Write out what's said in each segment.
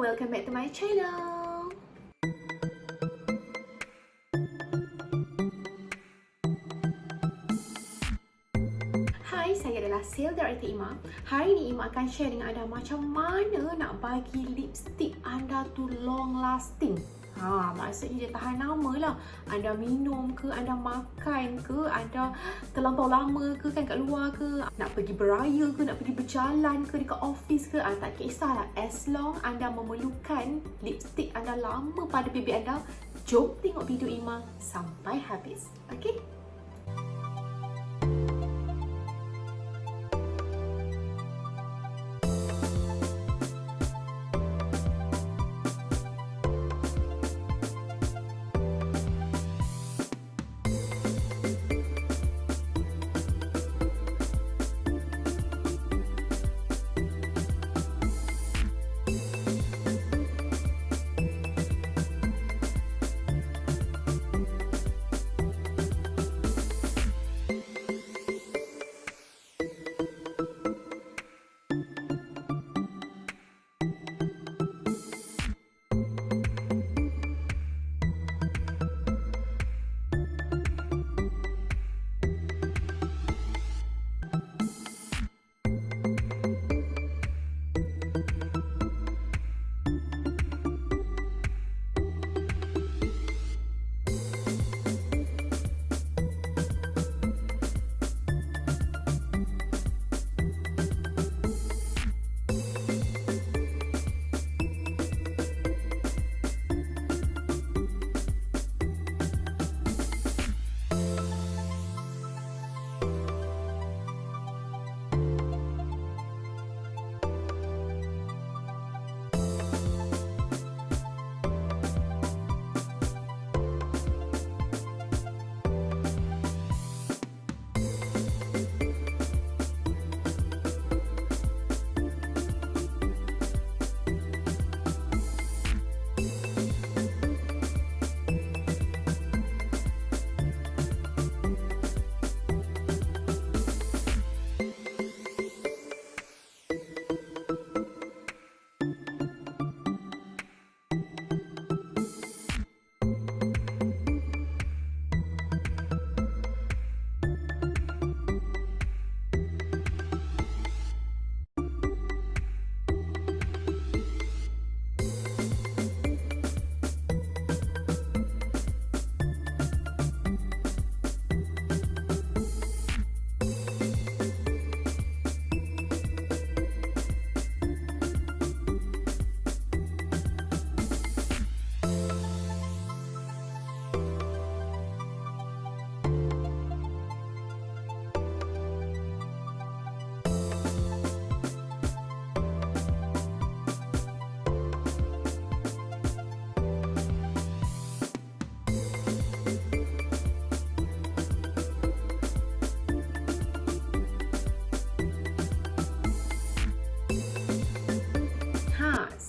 welcome back to my channel. Hai, saya adalah Sales Director Iema. Hari ini Iema akan share dengan anda macam mana nak bagi lipstick anda tu long lasting. Maksudnya dia tahan lama lah. Anda minum ke, anda makan ke, anda terlampau lama ke kan kat luar ke, nak pergi beraya ke, nak pergi berjalan ke dekat office ke, tak kisahlah. As long anda memerlukan lipstick anda lama pada bibir anda, jom tengok video Iema sampai habis. Okay?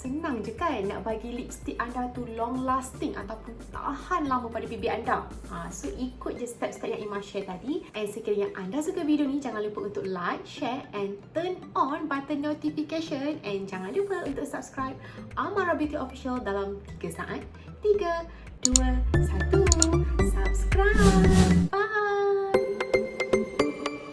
Senang je kan nak bagi lipstick anda tu long lasting ataupun tahan lama pada bibir anda. So ikut je step-step yang Iema share tadi. And sekiranya anda suka video ni, jangan lupa untuk like, share and turn on button notification. And jangan lupa untuk subscribe Amara Beauty Official dalam 3 saat. 3, 2, 1, subscribe. Bye.